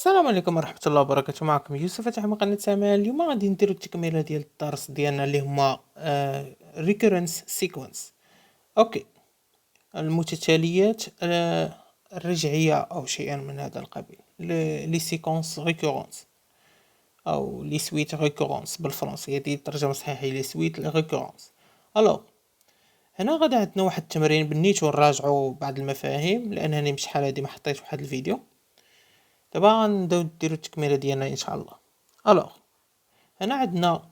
السلام عليكم ورحمة الله وبركاته. معكم يوسف فتح من قناة سامع. اليوم غادي نديرو التكملة ديال الدرس ديالنا اللي هما recurrence sequence. اوكي، المتتاليات الرجعية او شيئا من هذا القبيل، لي سيكونس ريكورونس او لي سويت ريكورونس بالفرنسية، دي الترجمة الصحيحة لي سويت ريكورونس. الوغ هنا غادي عندنا واحد التمرين بنيتو نراجعو بعض المفاهيم لانني مش شحال هادي ما حطيت واحد الفيديو. دابا غنبداو نديرو التكملة ديالنا ان شاء الله. الوغ هنا عندنا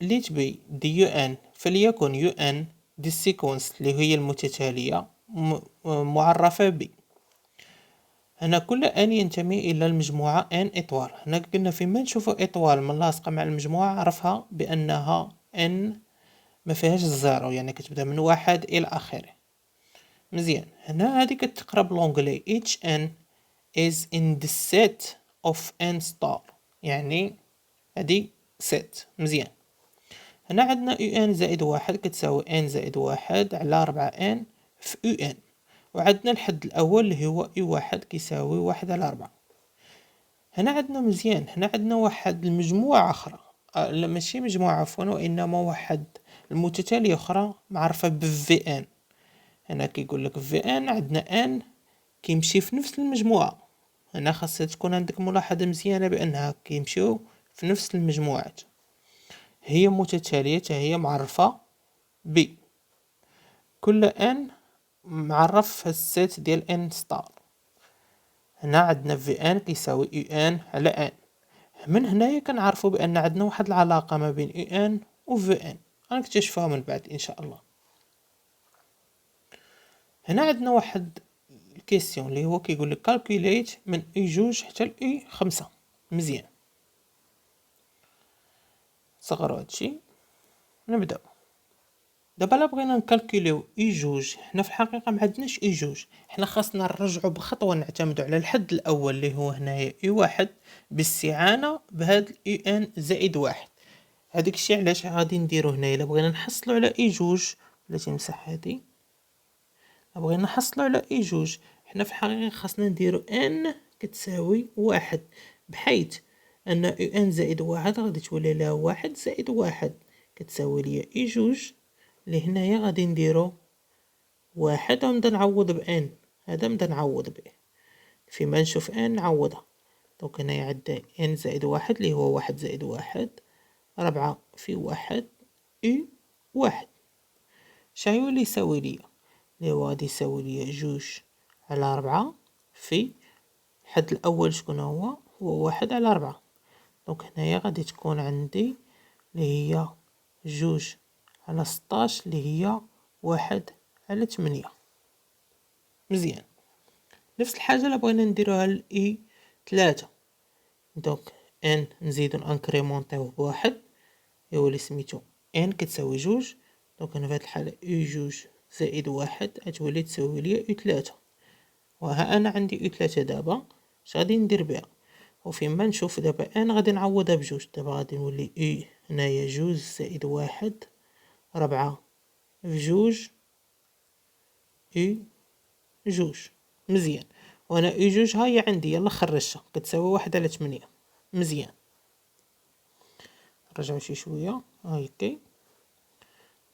ليت بي دي يو ان، فليكن يو ان دي السيكونس اللي هي المتتالية معرفة ب. هنا كل ان ينتمي الى المجموعة ان اطوال. هنا قلنا فيما نشوفو اطوال ملاصقة مع المجموعة عرفها بانها ان ما فيهاش الزيرو، يعني كتبدا من واحد الى اخره. مزيان، هنا هذه كتقرب لونجلي each n is in the set of n star، يعني هذه set. مزيان، هنا عندنا يو ان زائد واحد كتساوي ان زائد واحد على 4 ان في يو ان، وعندنا الحد الاول اللي هو يو واحد كيساوي واحد على 4. هنا عندنا مزيان، هنا عندنا واحد المجموعة اخرى، لا ماشي مجموعة عفوا، وانما واحد المتتالية اخرى معرفة بفي ان. هنا كيقول لك في ان عندنا ان كيمشي في نفس المجموعة. هنا خاصها تكون عندك ملاحظة مزيانة بانها كيمشيو في نفس المجموعات، هي متتالية هي معرفة ب. كل ان معرف السيت ديال ان ستار. هنا عندنا في ان كيساوي يو ان على ان. من هنايا كنعرفوا بان عندنا واحد العلاقة ما بين يو ان و في ان، غنكتشفوها من بعد ان شاء الله. هنا عندنا واحد الكيسيون اللي هو كيقول لك كالكوليت من اي جوج حتى لاي 5. مزيان، صغروا هادشي نبداو. دابا لا بغينا نكالكوليو اي جوج، حنا في الحقيقه ما عندناش اي جوج، حنا خاصنا نرجعوا بخطوه نعتمدوا على الحد الاول اللي هو هنايا اي واحد باستعانه بهاد اي ان زائد واحد. هذاك الشيء علاش غادي نديرو هنايا. الا بغينا نحصلوا على اي جوج، بلاتي نمسح هادي، بغينا نحصلوا على اي جوج حنا في الحقيقه خاصنا نديرو ان كتساوي واحد، بحيث ان اي ان زائد واحد غادي تولي لها واحد زائد واحد كتساوي ليا اي جوج. لهنايا غادي نديرو واحد ونبدا نعوض بان، هذا نبدا نعوض به فيما نشوف ان نعوضها. دونك هنايا عندنا ان زائد واحد اللي هو واحد زائد واحد، 4 في واحد اي واحد. شنو اللي يساوي ليا؟ اللي هو غادي يساوي ليا جوج على 4 في الحد الاول شكون هو واحد على 4. دونك هنايا غادي تكون عندي اللي هي جوج على 16 اللي هي واحد على 8. مزيان، نفس الحاجة لا بغينا نديروها لاي 3. دونك ان نزيدو نانكريمونطيو بواحد يولي سميتو ان كتساوي جوج. دونك انا في هاد الحالة اي جوج زائد واحد غتولي تساوي ليا اي 3. وها انا عندي اي 3 دابا، اش غادي ندير بها؟ وفيما نشوف دابا ان غادي نعوضها بجوج. دابا غادي نولي اي هنايا جوج زائد واحد 4 في جوج اي جوج. مزيان، وانا اي جوج هاي عندي يلا خرجتها كتساوي واحد على 8. مزيان، نرجعو شي شوية هايكي.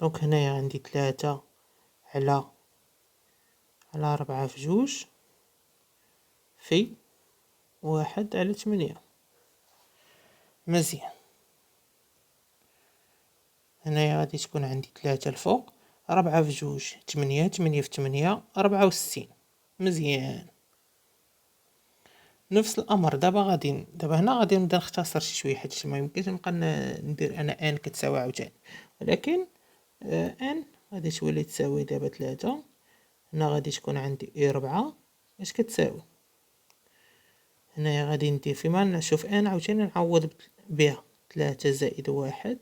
دونك هنايا عندي 3 على 4 في جوج في واحد على 8. مزيان، هنايا غادي تكون عندي 3 الفوق، 4 في جوج 8، 8 في 8 64. مزيان، نفس الامر دابا دابا هنا غادي نبدا نختصر شي شويه حيت ما يمكنش نبقى ندير انا ان كتساوي عاوتاني، ولكن ان غادي تولي تساوي دابا 3. هنا غادي تكون عندي اي 4 اش كتساوي. هنايا غادي ندير فيما نشوف ان عاوتاني نعوض بها 3 زائد واحد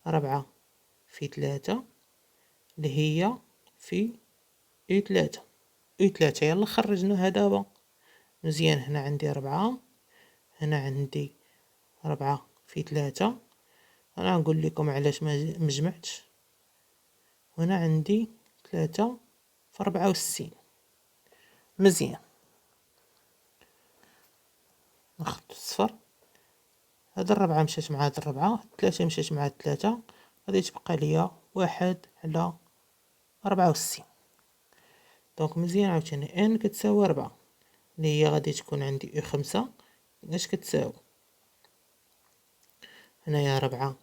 4 في 3 اللي هي في اي 3. اي 3 يلا خرجناها دابا. مزيان، هنا عندي 4، هنا عندي 4 في 3. انا نقول لكم علاش ما مجمعتش. هنا عندي 3 في 64. مزيان، هاد الربعة مشات مع هاد الربعة، 3 مشات مع 3، غادي تبقى ليا 1/64. دونك مزيان عاوتاني ان كتساوي 4 اللي هي غادي تكون عندي 5 اش كتساوي هنايا 4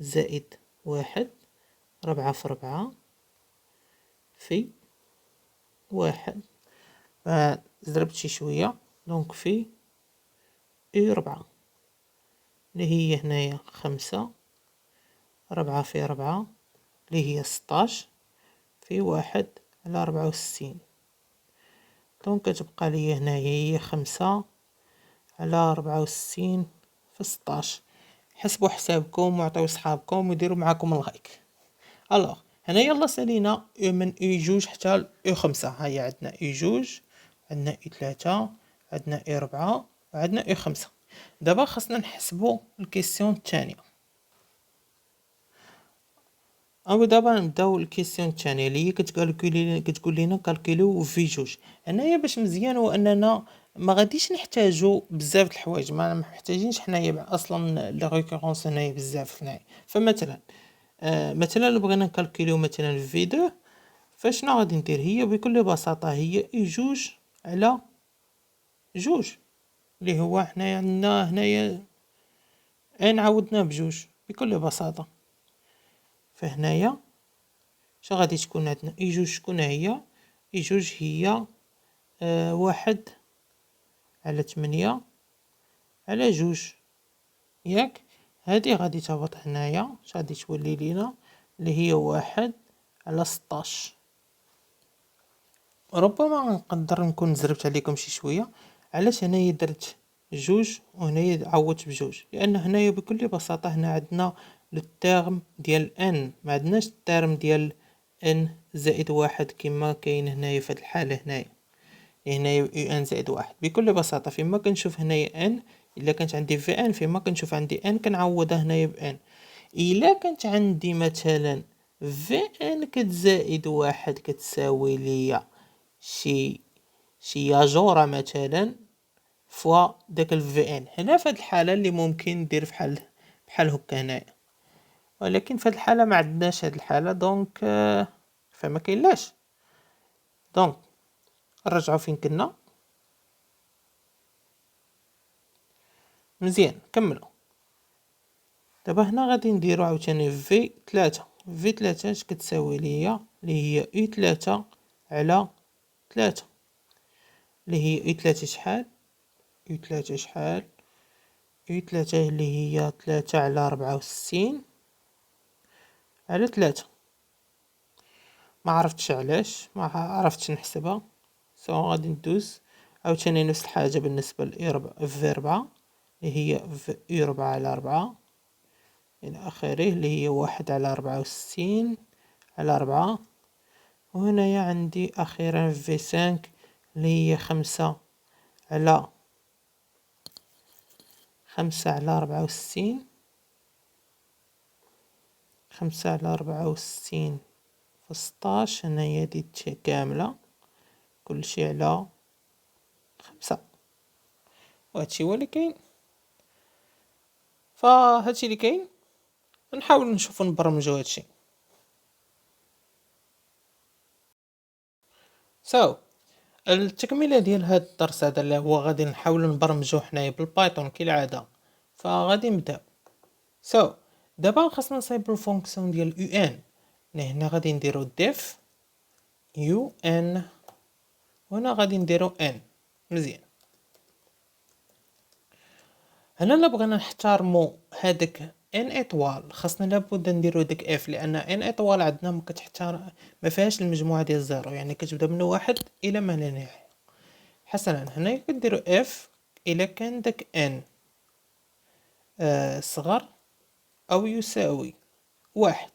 زائد 1، 4 في 4 في 1. زربت شي شوية دونك في 4 اللي هي هنايا 5، 4 في 4 اللي هي 16 في 1/64. دونك كتبقى ليا هنايا هي 5/64 في 16. حسبوا حسابكم وعطيو صحابكم وديروا معاكم اللايك. الوغ هنا يلا سالينا من اي جوج حتى اي 5. هيا عندنا اي جوج، عندنا اي 3، عندنا اي 4 وعندنا اي 5. دابا خاصنا نحسبوا الكيسيون الثانيه. او دابا نبداو الكيسيون الثانيه اللي هي كتقول لنا كالكوليو في جوج. هنايا باش مزيان هو اننا ما غاديش نحتاجو بزاف د الحوايج، ما محتاجينش حنايا اصلا لي ريكورونس هنايا بزاف هنايا. فمثلا مثلا لو بغينا نكالكوليو مثلا في 2، فشنو غادي ندير؟ هي بكل بساطه هي اي جوج على جوج اللي هو حنايا عندنا هنايا ان عوضناه بجوج بكل بساطه. فهنايا شا غادي تكون عندنا اي جوج؟ شكون هي اي جوج؟ هي 1/8 على جوج، ياك؟ هادي غادي تهبط هنايا، اش غادي تولي لينا؟ اللي هي 1/16. ربما نقدر نكون زربت عليكم شي شويه. علاش هنايا درت جوج وهنايا عوضت بجوج؟ لان هنايا بكل بساطه هنا عندنا الترم ديال ان، ما عندناش الترم ديال ان زائد 1 كما كاين هنايا في هاد الحاله هنايا. هنايا ان زائد 1 بكل بساطه فيما كنشوف هنايا ان، الا كانت عندي في ان فيما كنشوف عندي ان كنعوضها هنايا بان. الا كانت عندي مثلا في ان كتزائد 1 كتساوي ليا شي ياجوره مثلا فوا داك الفي ان، هنا في هاد الحاله اللي ممكن ندير بحال هكا هنايا. ولكن في هاد الحاله ما عندناش هاد الحاله دونك فما كاينلاش. دونك نرجعوا فين كنا. مزيان كملوا. دابا هنا غادي نديرو عاوتاني في 3. في 3 اش كتساوي ليا؟ اللي هي اي 3 على 3 اللي هي اي 3 شحال؟ اي 3 شحال؟ اي 3 اللي هي 3/64 على 3. ما عرفتش علاش ما عرفتش نحسبها، سو غادي ندوز عاوتاني نفس الحاجه بالنسبه لاي 4 في 4 اللي هي في اي 4/4 الى اخره اللي هي 1/64 على 4. وهنايا عندي اخيرا في 5 اللي هي 5/64 5/64 في 16. هنايا ديت كاملة كلشي على 5. وهادشي هو اللي كاين. فهادشي اللي كاين، نحاول نشوفو نبرمجو هادشي. التكملة ديال هاد الدرس هذا اللي هو غادي نحاول نبرمجو حنايا بالبايثون كالعادة. فغادي نبداو. دابا خاصنا نصايبو الفونكسيون ديال يو ان. هنا غادي نديرو ديف يو ان، وهنا غادي نديرو ان. مزيان. هنا لا بغينا نحترمو هاداك ان ايطوال خاصنا لابد نديرو ديك اف، لان ان ايطوال عندنا ما كتحترم، ما فيهاش المجموعه ديال الزيرو، يعني كتبدا من واحد الى ما لا نهايه. حسنا هنا كديرو اف الا كان داك ان صغر او يساوي 1،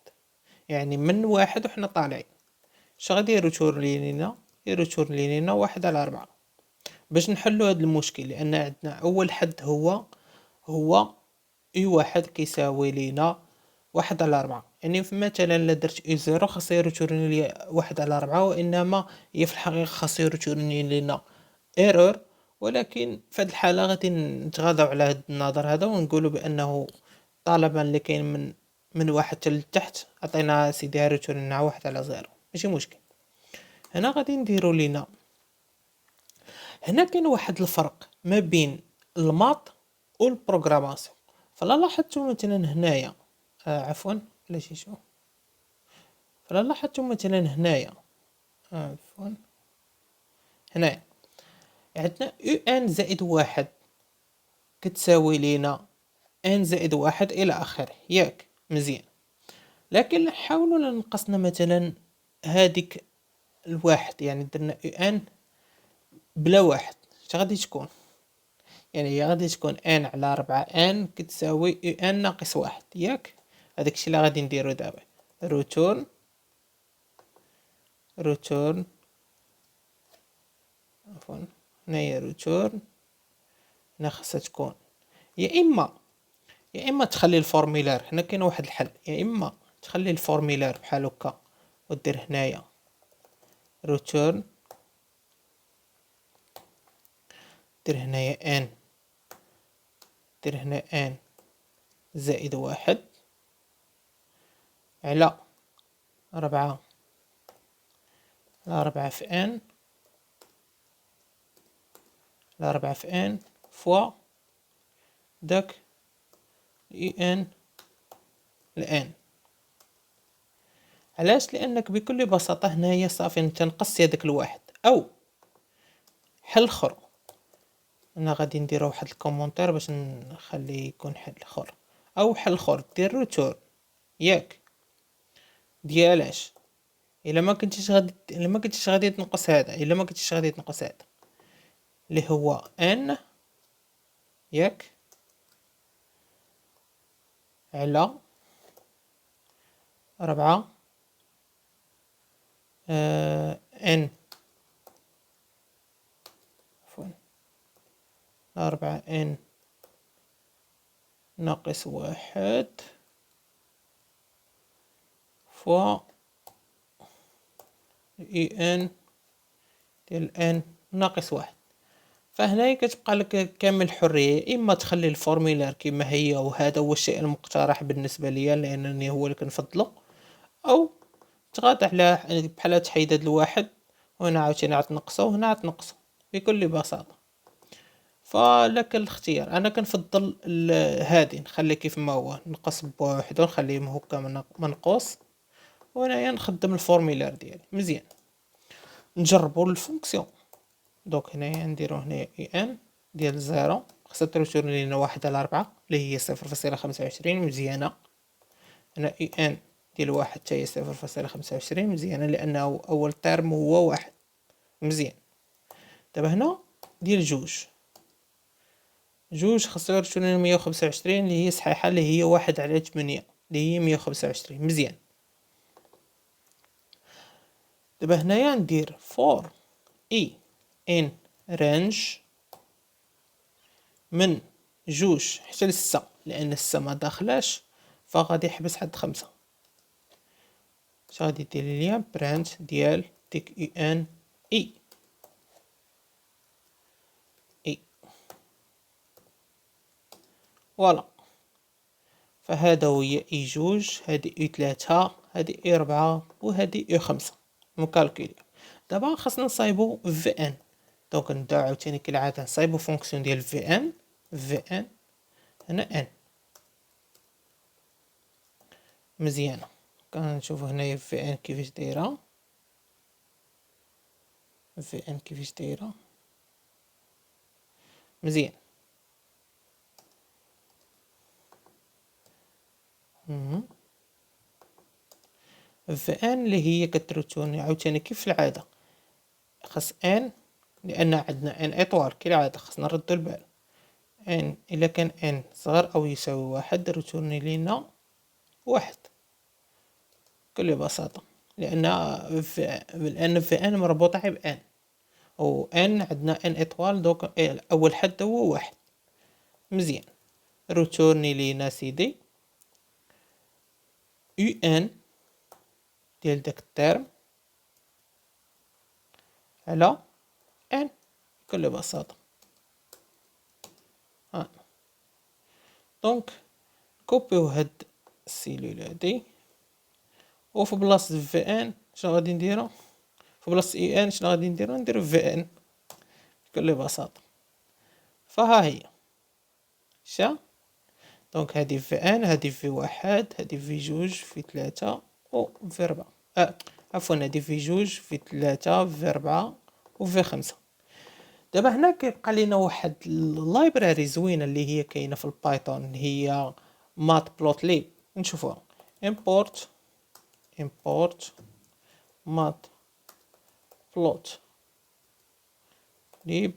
يعني من 1 وحنا طالعين. اش غادي يريتورني لينا؟ يريتورني لينا 1/4. باش نحلو هاد المشكل، لان عندنا اول حد هو اي 1 كيساوي لينا 1/4. يعني مثلا لا درت اي 0 خاصو يريتورني ليا 1/4، وانما هي في الحقيقه خاصو يريتورني لينا ايرور ولكن في هذه الحالة غادي نتغاضوا على هذا النظر هذا ونقولوا بأنه طالما اللي كاين من واحد حتى لتحت عطينا سيدي ريتورن لنا واحد على زيرو، ماشي مشكل. هنا غادي نديرو لينا، هنا كاين واحد الفرق ما بين الماط والبروغراماسيون. فلا لاحظتوا مثلا هنايا عفوا علاش يشوف، فلا لاحظتوا مثلا هنايا عفوا هنايا عندنا يو ان زائد واحد كتساوي لينا ان زائد واحد الى اخره، ياك مزيان. لكن حاولوا نقصنا مثلا هذيك الواحد، يعني درنا يو ان بلا واحد، اش غادي تكون؟ يعني هي غادي تكون ان على 4 ان كتساوي يو ان ناقص واحد، ياك. هذاك الشيء اللي غادي نديرو دابا، روتورن عفوا هنايا روتورن. هنا خاصها تكون يا اما تخلي الفورميلار، هنا كاين واحد الحل، يا اما تخلي الفورميلار بحال هكا ودير هنايا روتورن، دير هنايا ان، دير هنا ان زائد واحد على 4 على 4 في ان على 4 في ان فوا داك اي ان الان. علاش؟ لانك بكل بساطه هنايا صافي تنقص هذاك الواحد. او حل اخر، انا غادي ندير واحد الكومونتير باش نخليه يكون حل اخر، او حل اخر دير روتور، ياك ديالاش الا ما كنتيش غادي تنقص هذا، الا ما كنتيش غادي تنقص هذا اللي هو ان، ياك على 4 ان عفوا 4 ان ناقص واحد فوا اي ان ديال ان ناقص واحد. فهنا كتبقى لك كامل الحريه، اما تخلي الفورميلار كما هي وهذا هو الشيء المقترح بالنسبه ليا لانني هو اللي كنفضله، او تغاضى على بحال تحيد هاد الواحد وهنا عاوتاني غتنقصو وهنا غتنقصو بكل بساطه. فلك الاختيار، انا كنفضل هادي نخلي كيف ما هو، نقص بواحد ونخليه هكا منقوص، وهنايا نخدم الفورميلار ديالي مزيان. نجربوا الفونكسيون. دوك هنايا نديرو هنايا اي ان ديال زيرو، خاصها ترجع لينا واحد على 4 اللي هي 0.25 مزيانه. هنا اي ان ديال واحد حتى هي 0.25 مزيانه لانه اول ترم هو واحد، مزيان. دابا هنا ديال جوج خاصها يرجعوا لنا 125 اللي هي صحيحه، اللي هي واحد على 8 اللي هي 125 مزيان. دابا هنايا ندير فور اي ان رانج من جوج حتى لستة، لان الستة ما داخلاش فغادي يحبس حد 5. اش غادي دير ليا؟ برانت ديال ديك اي ان اي فوالا. فهذا هو اي جوج، هادي اي 3، هادي اي 4 وهادي اي 5 مكالكولي. دابا خاصنا نصايبو في ان، دونك نبداو عاوتاني كالعاده نصايبو فونكسيون ديال في ان هنا ان مزيانه. كنشوفو هنايا في ان كيفاش دايره، في ان كيفاش دايره مزيان. في ان اللي هي كترتوني عاوتاني كيف العاده، خاص ان لان عندنا ان اطوال كالعاده خاصنا نردو البال. ان الا كان ان صغر او يساوي واحد رتورني لينا واحد بكل بساطه، لان في ان مربوطه بان، و ان عندنا ان اطوال دوك اول حد هو واحد مزيان. رتورني لينا سيدي يو ان ديال داك الترم على ان بكل بساطه. دونك كوبيو هاد السيلول هادي، وفي بلاصة في ان شنو غادي نديرو؟ في بلاصة اي ان شنو غادي نديرو في ان بكل بساطة. فها هي شا. دونك هادي في ان، هادي في واحد، هادي في جوج، في ثلاثة، و في ربعة. عفوا هادي في جوج، في ثلاثة، في ربعة، و في خمسة. دابا هنا كيبقى لينا واحد اللايبراري زوينه اللي هي كاينه في البايثون، اللي هي matplotlib. نشوفوها import matplotlib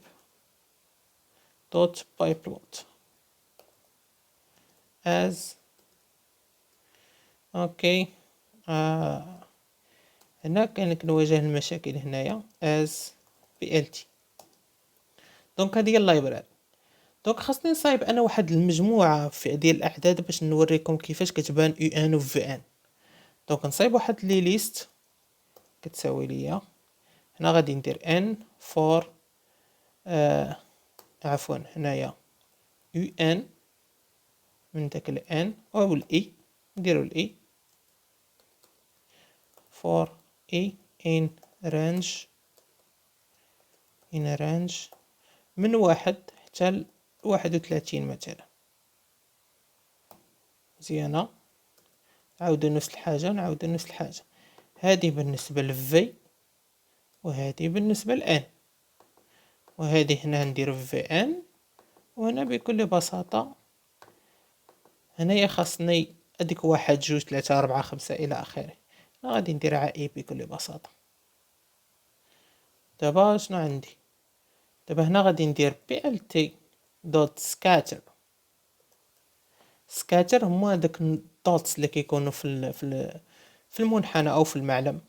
دوت pyplot as اوكي. هنا كنواجه المشاكل هنايا as plt. دونك هذه هي اللايبراري. دونك خاصني نصايب انا واحد المجموعه ديال الاعداد باش نوريكم كيفاش كتبان يو ان و في ان. دونك نصايب واحد لي ليست كتساوي ليا، هنا غادي ندير ان فور عفوا هنايا يو ان من داك الان او الاي، نديرو الاي فور اي ان رانج من واحد حتى لواحد وثلاثين مثلا. مزيانة. نعاودو نفس الحاجة. هذه بالنسبة لفي، وهذه بالنسبة لان، وهذه هنا ندير في ان، وهنا بكل بساطة هنايا خاصني هذيك واحد جوج ثلاثة أربعة خمسة إلى آخره. غادي نديرها اي بكل بساطة. دابا شنو عندي؟ دابا هنا غادي ندير plt دوت scatter. سكاتر هما هذاك الدوتس اللي كيكونوا في المنحنى او في المعلم.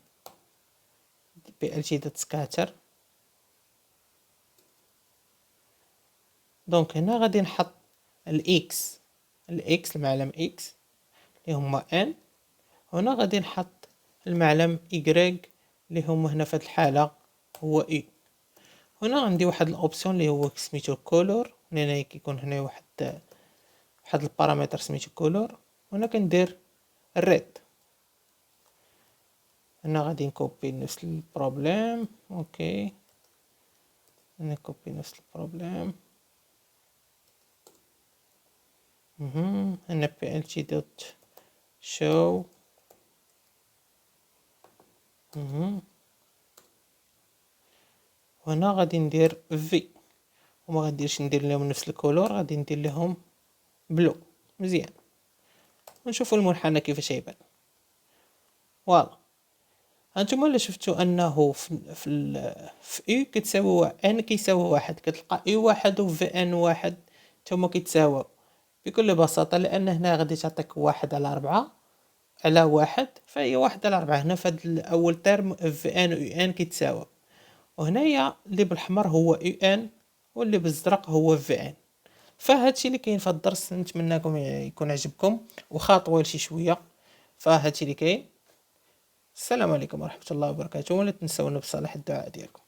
plt دوت scatter. دونك هنا غادي نحط الاكس المعلم اكس اللي هما ان، هنا غادي نحط المعلم ايغريك اللي هما هنا في هذه الحالة هو اي. هنا عندي واحد الاوبسيون اللي هو سميتو كولور، هنا كيكون هنا واحد البارامتر سميتو كولور، هنا كندير الريد. هنا غادي نكوبي نفس البروبليم. اوكي نكوبي نفس البروبليم. هنا plt دوت show. وهنا غادي ندير في، وما غاديش ندير لهم نفس الكولور، غادي ندير لهم بلو. مزيان. ونشوفوا المنحنى كيفاش يبان. فوالا. هانتوما اللي شفتوا انه في اي كتساوي ان كيساوي واحد، كتلقى اي واحد و في ان واحد تما كيتساووا بكل بساطة، لان هنا غادي تعطيك واحد على ربعة على واحد، فهي واحد على ربعة. هنا في هاد الاول ترم في ان و ان كيتساووا، وهنايا اللي بالحمر هو اي ان واللي بالزرق هو في ان. فهادشي اللي كاين في هاد الدرس، نتمنىكم يكون عجبكم وخا طويل شي شويه. فهادشي اللي كاين. السلام عليكم ورحمة الله وبركاته، ولا تنسونا بصالح الدعاء ديالكم.